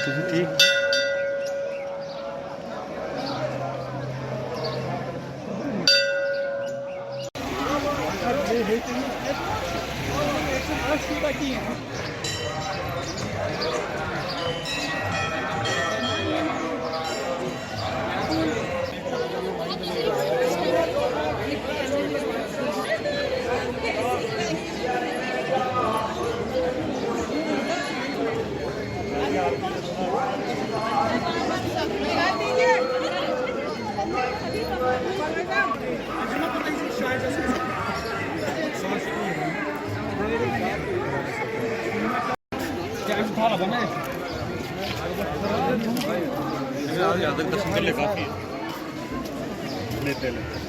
Tutti. अदरक दर्शन के लिए काफ़ी है लेते लेते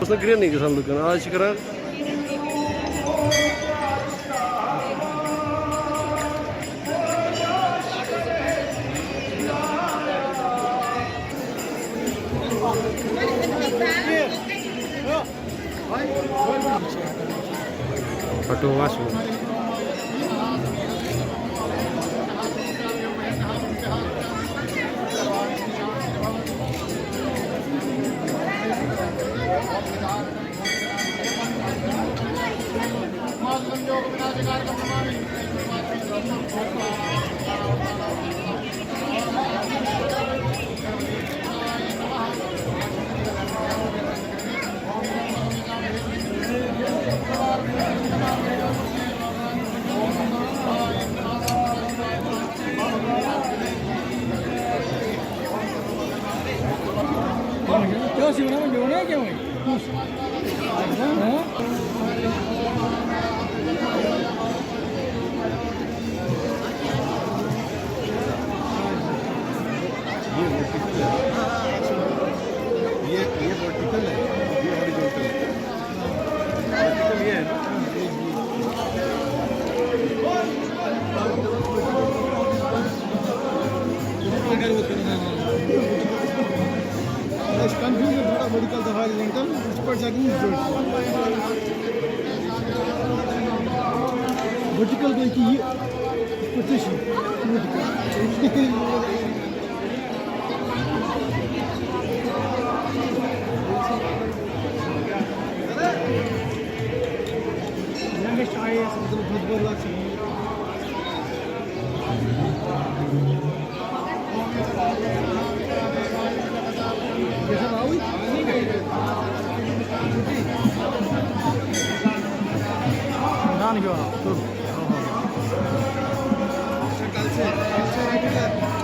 Aslında Gren'e gitsen dükkanı. Ağaç çıkaran. Pato masuk. Yo sih mana mana aja woi. ये वर्टिकल है ये हॉरिजॉन्टल है वर्टिकल ये है ना It's confused with vertical the horizontal, which parts are being used. Vertical को एक ये position vertical. Next IAS मतलब फुटबॉल वाला कैसा भाई ना नहीं क्यों तो कल से रेगुलर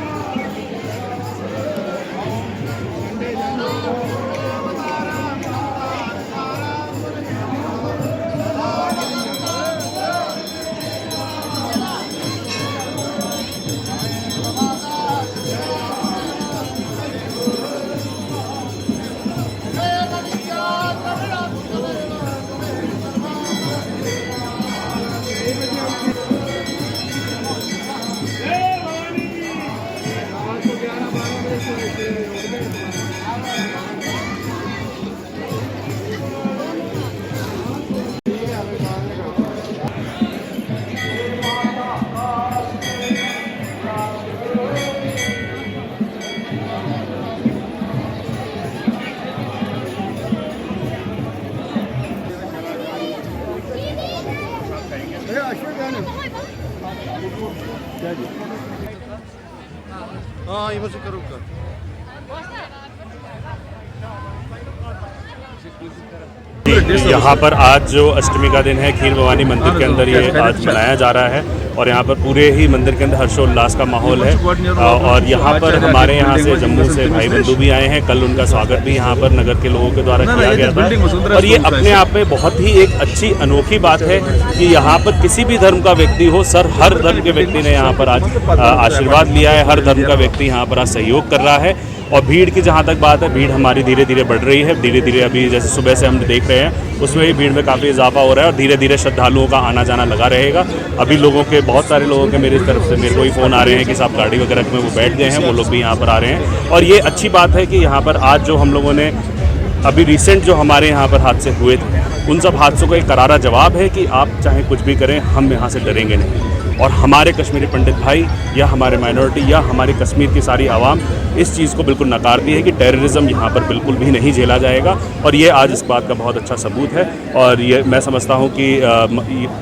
हाँ इधर से करो कर यहाँ पर आज जो अष्टमी का दिन है, खीर भवानी मंदिर के अंदर ये आज मनाया जा रहा है और यहाँ पर पूरे ही मंदिर के अंदर हर्षोल्लास का माहौल है। और यहाँ पर हमारे यहाँ से जम्मू से भाई बंधु भी आए हैं। कल उनका स्वागत भी यहाँ पर नगर के लोगों के द्वारा किया गया था और ये अपने आप में बहुत ही एक अच्छी अनोखी बात है कि यहाँ पर किसी भी धर्म का व्यक्ति हो, हर धर्म के व्यक्ति ने यहाँ पर आज आशीर्वाद लिया है। हर धर्म का व्यक्ति यहाँ पर आज सहयोग कर रहा है। और भीड़ की जहाँ तक बात है, भीड़ हमारी धीरे धीरे बढ़ रही है। धीरे धीरे अभी जैसे सुबह से हम देख रहे हैं उसमें भी भीड़ में काफ़ी इजाफा हो रहा है और धीरे धीरे श्रद्धालुओं का आना जाना लगा रहेगा। अभी लोगों के बहुत सारे लोगों के मेरी तरफ से मेरे को ही फ़ोन आ रहे हैं कि साहब गाड़ी वगैरह में वो बैठ गए हैं, वो लोग भी यहाँ पर आ रहे हैं। और ये अच्छी बात है कि यहाँ पर आज जो हम लोगों ने अभी रिसेंट जो हमारे यहाँ पर हादसे हुए थे, उन सब हादसों का एक करारा जवाब है कि आप चाहे कुछ भी करें, हम यहाँ से डरेंगे नहीं। और हमारे कश्मीरी पंडित भाई या हमारे माइनॉरिटी या हमारी कश्मीर की सारी आवाम इस चीज़ को बिल्कुल नकारती है कि टेररिज्म यहाँ पर बिल्कुल भी नहीं झेला जाएगा। और ये आज इस बात का बहुत अच्छा सबूत है। और ये मैं समझता हूँ कि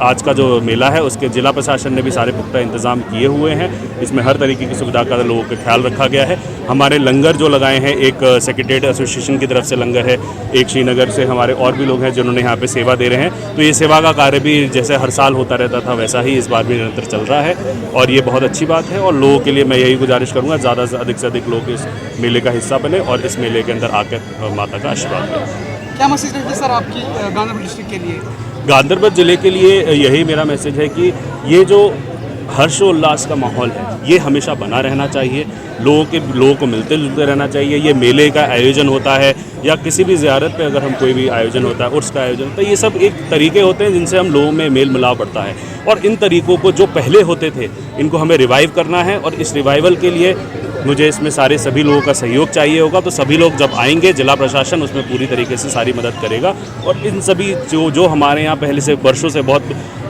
आज का जो मेला है उसके ज़िला प्रशासन ने भी सारे पुख्ता इंतज़ाम किए हुए हैं। इसमें हर तरीके की सुविधा का लोगों का ख्याल रखा गया है। हमारे लंगर जो लगाए हैं, एक सेक्रेटरीट एसोसिएशन की तरफ से लंगर है, एक श्रीनगर से हमारे और भी लोग हैं जिन्होंने यहाँ पे सेवा दे रहे हैं। तो ये सेवा का कार्य भी जैसे हर साल होता रहता था वैसा ही इस बार भी निरंतर चल रहा है और ये बहुत अच्छी बात है। और लोगों के लिए मैं यही गुजारिश करूँगा, ज़्यादा से अधिक लोग इस मेले का हिस्सा बने और इस मेले के अंदर आकर माता का आशीर्वाद लें। क्या मैसेज रहती है सर आपकी गांधरबल डिस्ट्रिक्ट के लिए? गांधरबल ज़िले के लिए यही मेरा मैसेज है कि ये जो हर्षोल्लास का माहौल है ये हमेशा बना रहना चाहिए। लोगों को मिलते जुलते रहना चाहिए। ये मेले का आयोजन होता है या किसी भी ज़ियारत पे अगर हम कोई भी आयोजन होता है, उर्स का आयोजन होता है, ये सब एक तरीके होते हैं जिनसे हम लोगों में मेल मिलाव बढ़ता है। और इन तरीक़ों को जो पहले होते थे इनको हमें रिवाइव करना है और इस रिवाइवल के लिए मुझे इसमें सभी लोगों का सहयोग चाहिए होगा। तो सभी लोग जब आएंगे, जिला प्रशासन उसमें पूरी तरीके से सारी मदद करेगा। और इन सभी जो हमारे यहाँ पहले से वर्षों से बहुत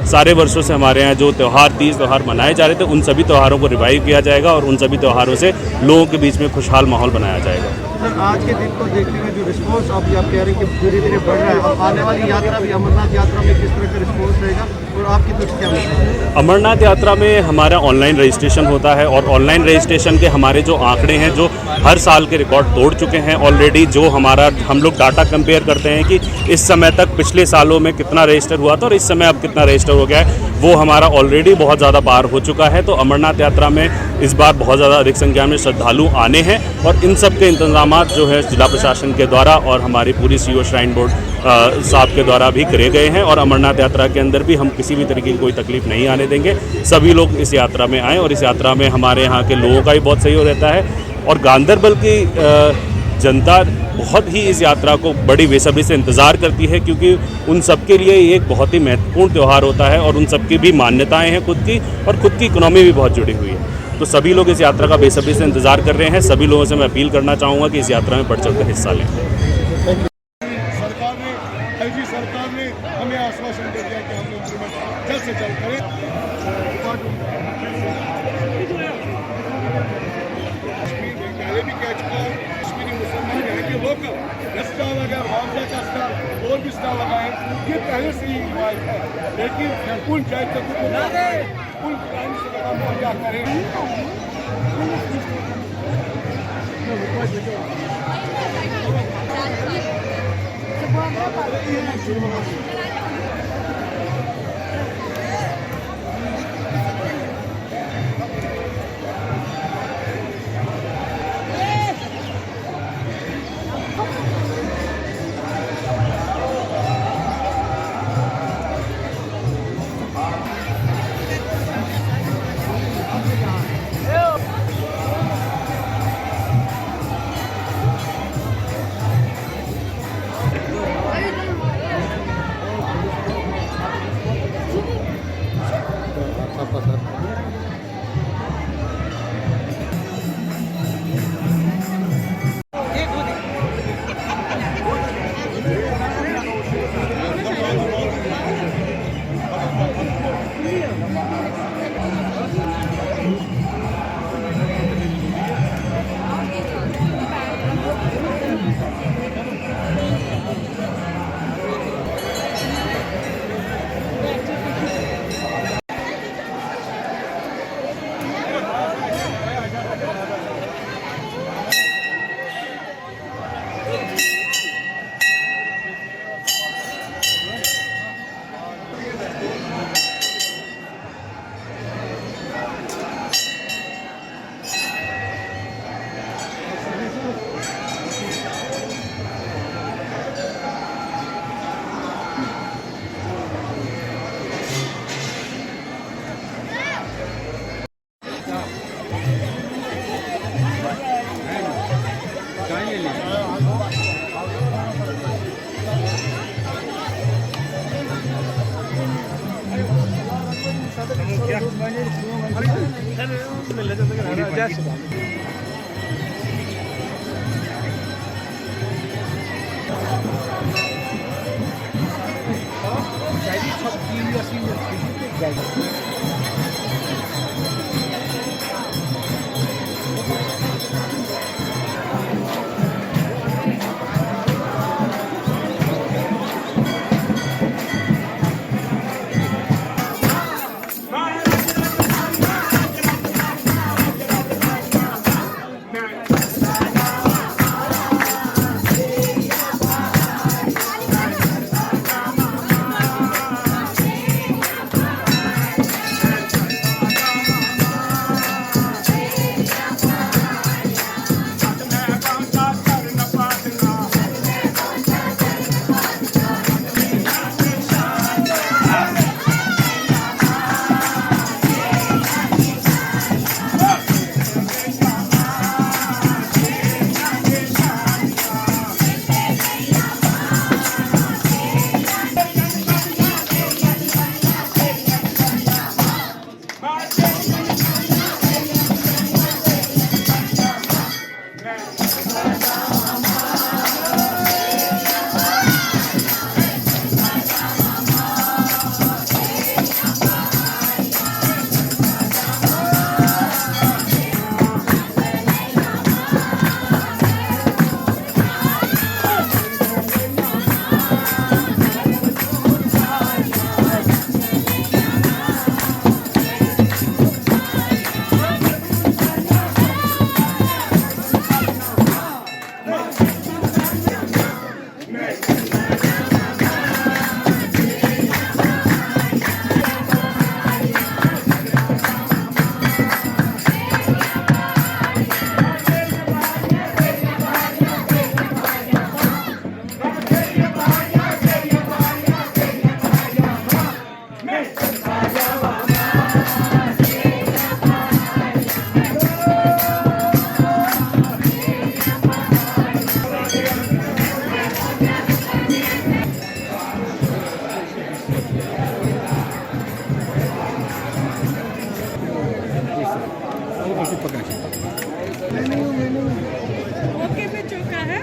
सारे वर्षों से हमारे यहाँ जो तीज त्यौहार मनाए जा रहे थे, उन सभी त्योहारों को रिवाइव किया जाएगा और उन सभी त्योहारों से लोगों के बीच में खुशहाल माहौल बनाया जाएगा। सर आज के दिन को देखने में जो रिस्पॉन्स आप कह रहे हैं कि धीरे धीरे बढ़ रहा है, अब आने वाली यात्रा भी अमरनाथ यात्रा में किस तरह का रिस्पॉन्स रहेगा और आपकी तरफ से क्या है? अमरनाथ यात्रा में हमारा ऑनलाइन रजिस्ट्रेशन होता है और ऑनलाइन रजिस्ट्रेशन के हमारे जो आंकड़े हैं जो हर साल के रिकॉर्ड तोड़ चुके हैं ऑलरेडी। जो हम लोग डाटा कंपेयर करते हैं कि इस समय तक पिछले सालों में कितना रजिस्टर हुआ था और इस समय अब कितना रजिस्टर हो गया है, वो हमारा ऑलरेडी बहुत ज़्यादा पार हो चुका है। तो अमरनाथ यात्रा में इस बार बहुत ज़्यादा अधिक संख्या में श्रद्धालु आने हैं और इन सब के इंतजाम जो है जिला प्रशासन के द्वारा और हमारी पूरी सीओ श्राइन बोर्ड साहब के द्वारा भी करे गए हैं। और अमरनाथ यात्रा के अंदर भी हम किसी भी तरीके की कोई तकलीफ नहीं आने देंगे। सभी लोग इस यात्रा में आएँ और इस यात्रा में हमारे यहाँ के लोगों का भी बहुत सहयोग रहता है। और गांधरबल की जनता बहुत ही इस यात्रा को बड़ी बेसब्री से इंतज़ार करती है क्योंकि उन सब के लिए ये एक बहुत ही महत्वपूर्ण त्यौहार होता है और उन सब की भी मान्यताएं हैं खुद की, और खुद की इकोनॉमी भी बहुत जुड़ी हुई है। तो सभी लोग इस यात्रा का बेसब्री से इंतज़ार कर रहे हैं। सभी लोगों से मैं अपील करना चाहूँगा कि इस यात्रा में बढ़ चढ़ कर हिस्सा लें। सरकार ने हमें आश्वासन दे दिया कि हम इम्प्लीमेंट जल्द से जल्द करें। पहले भी कह चुका हूँ, कश्मीरी मुसलमान यहाँ के लोकल स्टॉल लगा, मुआवजा का स्टॉल और भी स्टॉल लगा है, ये पहले से ही रिवाज है। लेकिन उन जाए तक उन क्राइम से लगा मुआवजा करें। ओके पे चौका है।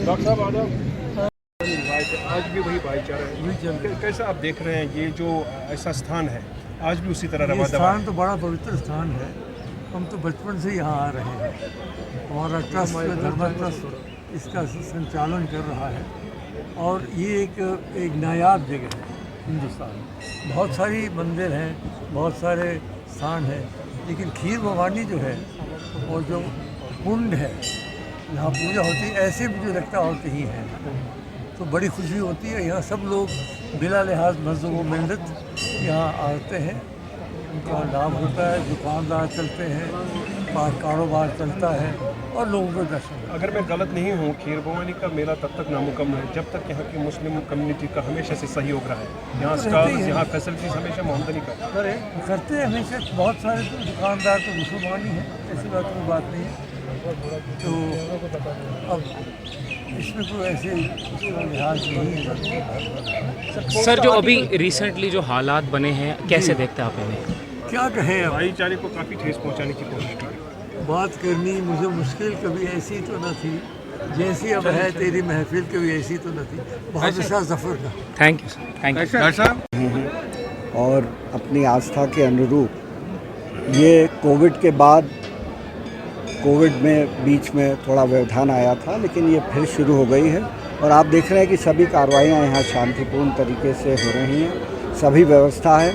डॉक्टर साहब आदाब। आज भी वही भाईचारा है। कैसा आप देख रहे हैं ये जो ऐसा स्थान है आज भी उसी तरह ये रवा स्थान तो बड़ा पवित्र स्थान है। हम तो बचपन से यहाँ आ रहे हैं। हमारा ट्रस्ट धर्म ट्रस्ट इसका संचालन कर रहा है और ये एक नायाब जगह है हिंदुस्तान में। बहुत सारी मंदिर हैं, बहुत सारे स्थान हैं, लेकिन खीर भवानी जो है और जो कुंड है जहाँ पूजा होती है, ऐसे मुझे लगता और कहीं है। तो बड़ी खुशी होती है। यहाँ सब लोग बिला लिहाज मज़हब व मिल्लत यहाँ आते हैं, उनका लाभ होता है, दुकानदार चलते हैं, कारोबार चलता है और लोगों को दर्शन। अगर मैं गलत नहीं हूँ, खीर भवानी का मेला तब तक नामुकम्मल है जब तक यहाँ की मुस्लिम कम्युनिटी का हमेशा से सहयोग रहा है। यहाँ स्टॉल्स, यहाँ फैसिलिटीज हमेशा मोहम्मदनी करते हैं हमेशा। बहुत सारे तो दुकानदार तो मुसलमान ही हैं, ऐसी कोई बात नहीं है। तो अब इसमें कोई ऐसे लिहाज नहीं है। सर, जो अभी रिसेंटली जो हालात बने हैं कैसे देखते हैं आप इन्हें? क्या कहें, अब भाईचारे को काफ़ी ठेस पहुँचाने की कोशिश कर बात करनी मुझे मुश्किल कभी ऐसी तो न थी जैसी अब है तेरी महफिल कभी ऐसी तो न थी। बहुत अच्छा जफर का thank you sir, thank you. और अपनी आस्था के अनुरूप ये कोविड में बीच में थोड़ा व्यवधान आया था, लेकिन ये फिर शुरू हो गई है और आप देख रहे हैं कि सभी कार्रवाइयाँ यहाँ शांतिपूर्ण तरीके से हो रही हैं। सभी व्यवस्था है,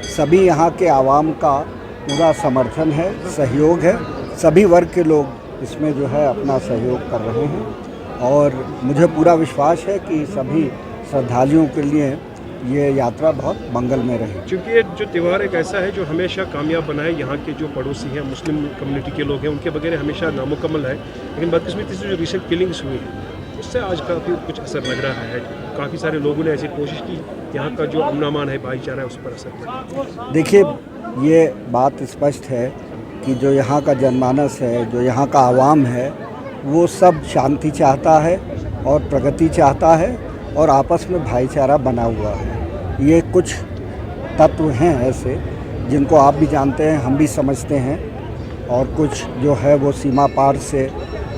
सभी यहाँ के आवाम का पूरा समर्थन है, सहयोग है। सभी वर्ग के लोग इसमें जो है अपना सहयोग कर रहे हैं और मुझे पूरा विश्वास है कि सभी श्रद्धालुओं के लिए ये यात्रा बहुत मंगलमय रही। क्योंकि ये जो त्यौहार एक ऐसा है जो हमेशा कामयाब बना है। यहाँ के जो पड़ोसी हैं, मुस्लिम कम्युनिटी के लोग हैं, उनके बगैर हमेशा नामुकम्मल है। लेकिन बदकिस्मती से जो रिसेंट किलिंग्स हुई है उससे आज काफ़ी कुछ असर लग रहा है। काफ़ी सारे लोगों ने ऐसी कोशिश की, यहाँ का जो अमन अमान है, भाईचारा है, उस पर असर पड़ा। देखिए, ये बात स्पष्ट है कि जो यहाँ का जनमानस है, जो यहाँ का आवाम है, वो सब शांति चाहता है और प्रगति चाहता है और आपस में भाईचारा बना हुआ है। ये कुछ तत्व हैं ऐसे जिनको आप भी जानते हैं, हम भी समझते हैं, और कुछ जो है वो सीमा पार से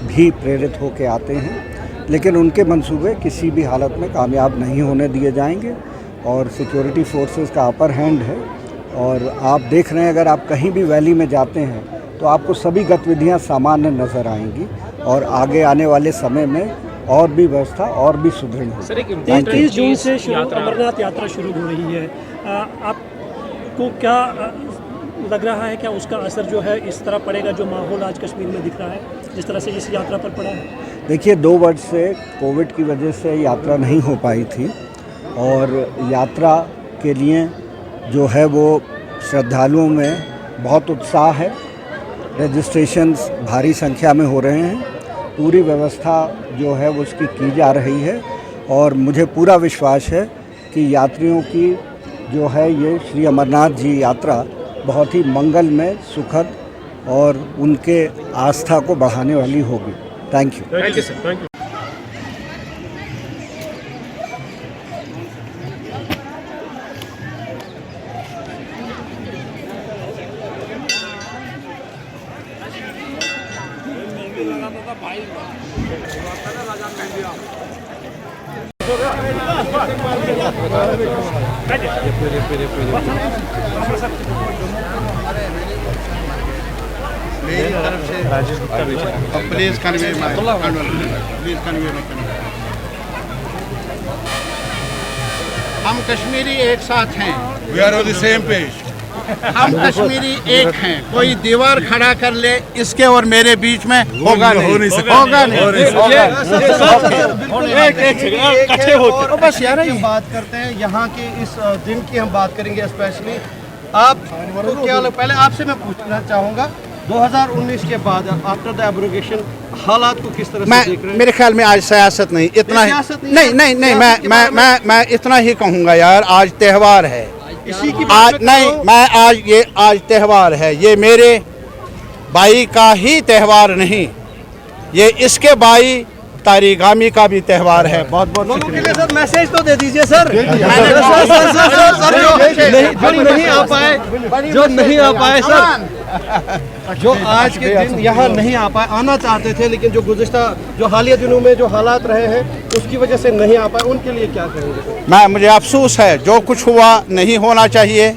भी प्रेरित होकर आते हैं। लेकिन उनके मंसूबे किसी भी हालत में कामयाब नहीं होने दिए जाएंगे और सिक्योरिटी फोर्सेस का अपर हैंड है। और आप देख रहे हैं, अगर आप कहीं भी वैली में जाते हैं तो आपको सभी गतिविधियां सामान्य नज़र आएंगी और आगे आने वाले समय में और भी व्यवस्था और भी सुदृढ़ होगी। 30 जून से अमरनाथ यात्रा शुरू हो रही है, आपको क्या लग रहा है, क्या उसका असर जो है इस तरह पड़ेगा जो माहौल आज कश्मीर में दिख रहा है, जिस तरह से इस यात्रा पर पड़ा है? देखिए, 2 वर्ष से कोविड की वजह से यात्रा नहीं हो पाई थी और यात्रा के लिए जो है वो श्रद्धालुओं में बहुत उत्साह है। रजिस्ट्रेशंस भारी संख्या में हो रहे हैं, पूरी व्यवस्था जो है वो उसकी की जा रही है और मुझे पूरा विश्वास है कि यात्रियों की जो है ये श्री अमरनाथ जी यात्रा बहुत ही मंगलमय, सुखद और उनके आस्था को बढ़ाने वाली होगी। Thank you. Thank you sir, thank you. Please convey हम कश्मीरी एक साथ हैं। We are on the same page. हम कश्मीरी एक हैं। कोई दीवार खड़ा कर ले इसके और मेरे बीच में होगा नहीं, होगा नहीं। बस यार ये बात करते हैं यहाँ की, इस दिन की हम बात करेंगे स्पेशली। आप तो क्या, पहले आपसे मैं पूछना चाहूँगा 2019 के बाद आफ्टर द एब्रोगेशन हालात को किस तरह से देख रहे हैं? मेरे ख्याल में आज सियासत नहीं, इतना ही नहीं, मैं इतना ही कहूँगा यार, आज त्यौहार है। इसी की आज नहीं, मैं आज त्यौहार है। ये मेरे भाई का ही त्यौहार नहीं, ये इसके भाई तारीगामी का भी त्यौहार है। बहुत बहुत लोगों के लिए सर मैसेज तो दे दीजिए सर। जो नहीं आ पाए सर, जो आज के दिन यहाँ नहीं आ पाए, आना चाहते थे लेकिन जो गुज़िश्ता जो हालिया दिनों में जो हालात रहे हैं उसकी वजह से नहीं आ पाए, उनके लिए क्या कहेंगे? मुझे अफसोस है, जो कुछ हुआ नहीं होना चाहिए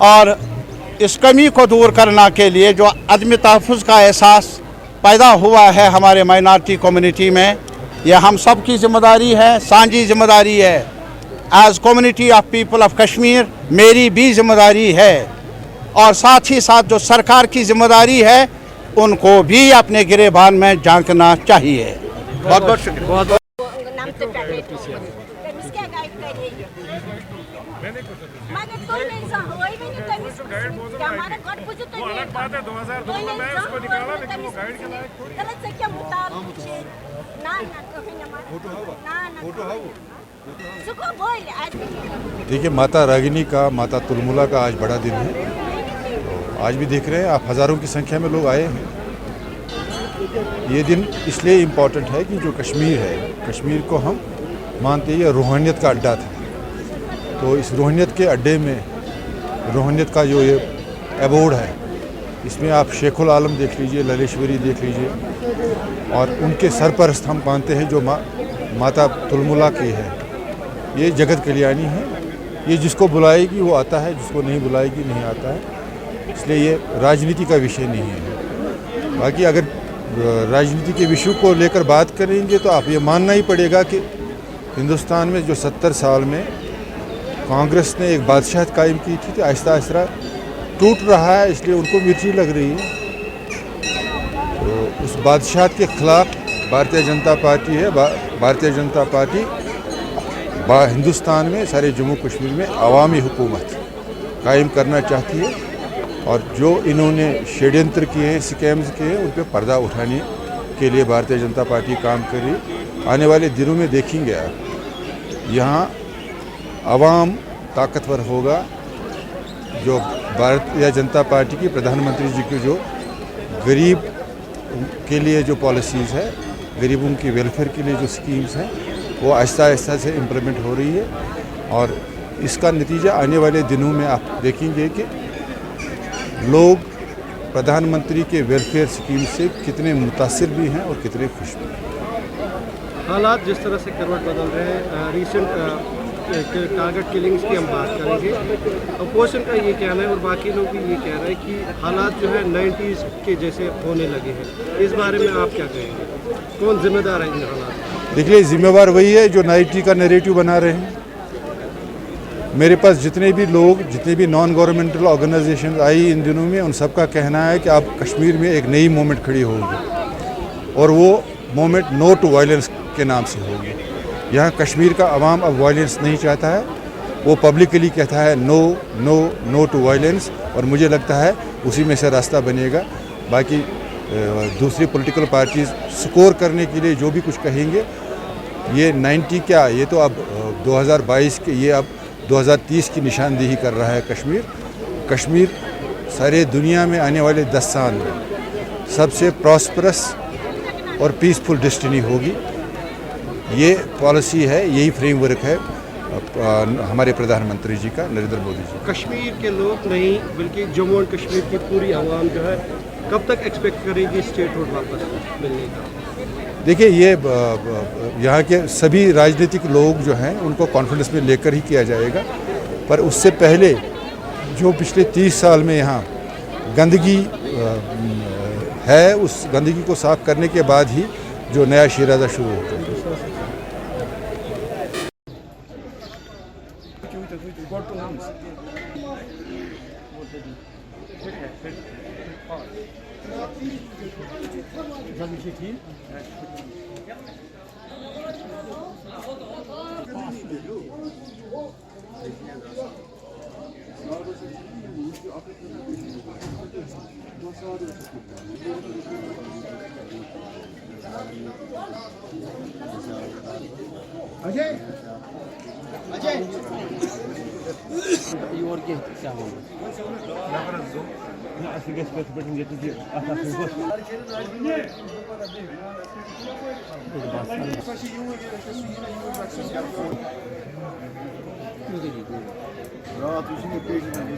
और इस कमी को दूर करने के लिए जो अदम तहफ़्फ़ुज़ का एहसास पैदा हुआ है हमारे माइनॉरिटी कम्युनिटी में, यह हम सब की जिम्मेदारी है, सांझी जिम्मेदारी है। As community of people of Kashmir मेरी भी जिम्मेदारी है और साथ ही साथ जो सरकार की जिम्मेदारी है उनको भी अपने गिरेबान में झांकना चाहिए। बहुत बहुत शुक्रिया। देखिए, माता रागिनी का, माता तुलमुला का आज बड़ा दिन है। तो आज भी देख रहे हैं आप, हज़ारों की संख्या में लोग आए हैं। ये दिन इसलिए इम्पॉर्टेंट है कि जो कश्मीर है, कश्मीर को हम मानते हैं ये रूहानियत का अड्डा था। तो इस रूहानियत के अड्डे में रूहानियत का जो ये एबोर्ड है, इसमें आप शेखुल आलम देख लीजिए, ललेश्वरी देख लीजिए और उनके सरपरस्त हम मानते हैं जो माता तुलमुला की है। ये जगत कल्याणी है, ये जिसको बुलाएगी वो आता है, जिसको नहीं बुलाएगी नहीं आता है। इसलिए ये राजनीति का विषय नहीं है। बाकी अगर राजनीति के विषय को लेकर बात करेंगे तो आप ये मानना ही पड़ेगा कि हिंदुस्तान में जो 70 साल में कांग्रेस ने एक बादशाहत कायम की थी तो आहिस्ता आहिस्ता टूट रहा है, इसलिए उनको मिर्ची लग रही है। तो उस बादशाहत के खिलाफ भारतीय जनता पार्टी है। भारतीय जनता पार्टी हिंदुस्तान में सारे जम्मू कश्मीर में अवामी हुकूमत कायम करना चाहती है और जो इन्होंने षड्यंत्र किए हैं, स्कैम्स किए हैं, उन पर पर्दा उठाने के लिए भारतीय जनता पार्टी काम कर रही है। आने वाले दिनों में देखेंगे आप, यहाँ अवाम ताकतवर होगा। जो भारतीय जनता पार्टी की प्रधानमंत्री जी की जो गरीब के लिए जो पॉलिसीज़ है, गरीबों की वेलफेयर के लिए जो स्कीम्स हैं, वो आहिस्ता आहिस्ता से इम्प्लीमेंट हो रही है और इसका नतीजा आने वाले दिनों में आप देखेंगे कि लोग प्रधानमंत्री के वेलफेयर स्कीम से कितने मुतासिर भी हैं और कितने खुश भी हैं। हालात जिस तरह से करवट बदल रहे हैं, रिसेंट टारगेट किलिंग्स की हम बात करेंगे। अपोजिशन का ये कहना है और बाकी लोग भी ये कह रहे हैं कि हालात जो है 90s के जैसे होने लगे हैं। इस बारे में आप क्या कहेंगे, कौन जिम्मेदार है इन हालात? देखिए, जिम्मेवार वही है जो 90 का नैरेटिव बना रहे हैं। मेरे पास जितने भी लोग, जितने भी नॉन गवर्नमेंटल ऑर्गेनाइजेशन आई इन दिनों में, उन सबका कहना है कि अब कश्मीर में एक नई मूवमेंट खड़ी होगी और वो मूवमेंट नो टू वायलेंस के नाम से होगी। यहाँ कश्मीर का अवाम अब वायलेंस नहीं चाहता है, वो पब्लिकली कहता है no no no to violence, और मुझे लगता है उसी में से रास्ता बनेगा। बाकी दूसरी पॉलिटिकल पार्टीज स्कोर करने के लिए जो भी कुछ कहेंगे, ये 90 क्या, ये तो अब 2022 के, ये अब 2030 की निशानदेही कर रहा है कश्मीर। कश्मीर सारे दुनिया में आने वाले 10 साल में सबसे प्रॉस्परस और पीसफुल डेस्टिनी होगी। ये पॉलिसी है, यही फ्रेमवर्क है हमारे प्रधानमंत्री जी का, नरेंद्र मोदी जी। कश्मीर के लोग नहीं बल्कि जम्मू और कश्मीर की पूरी आवाम जो है कब तक एक्सपेक्ट करेगी स्टेटहुड वापस मिलने का? देखिए, ये यहाँ के सभी राजनीतिक लोग जो हैं उनको कॉन्फिडेंस में लेकर ही किया जाएगा, पर उससे पहले जो पिछले 30 साल में यहाँ गंदगी है, उस गंदगी को साफ करने के बाद ही जो नया शिराजा शुरू होगा। अजय अजय और क्या क्या Rahat işini peşinden.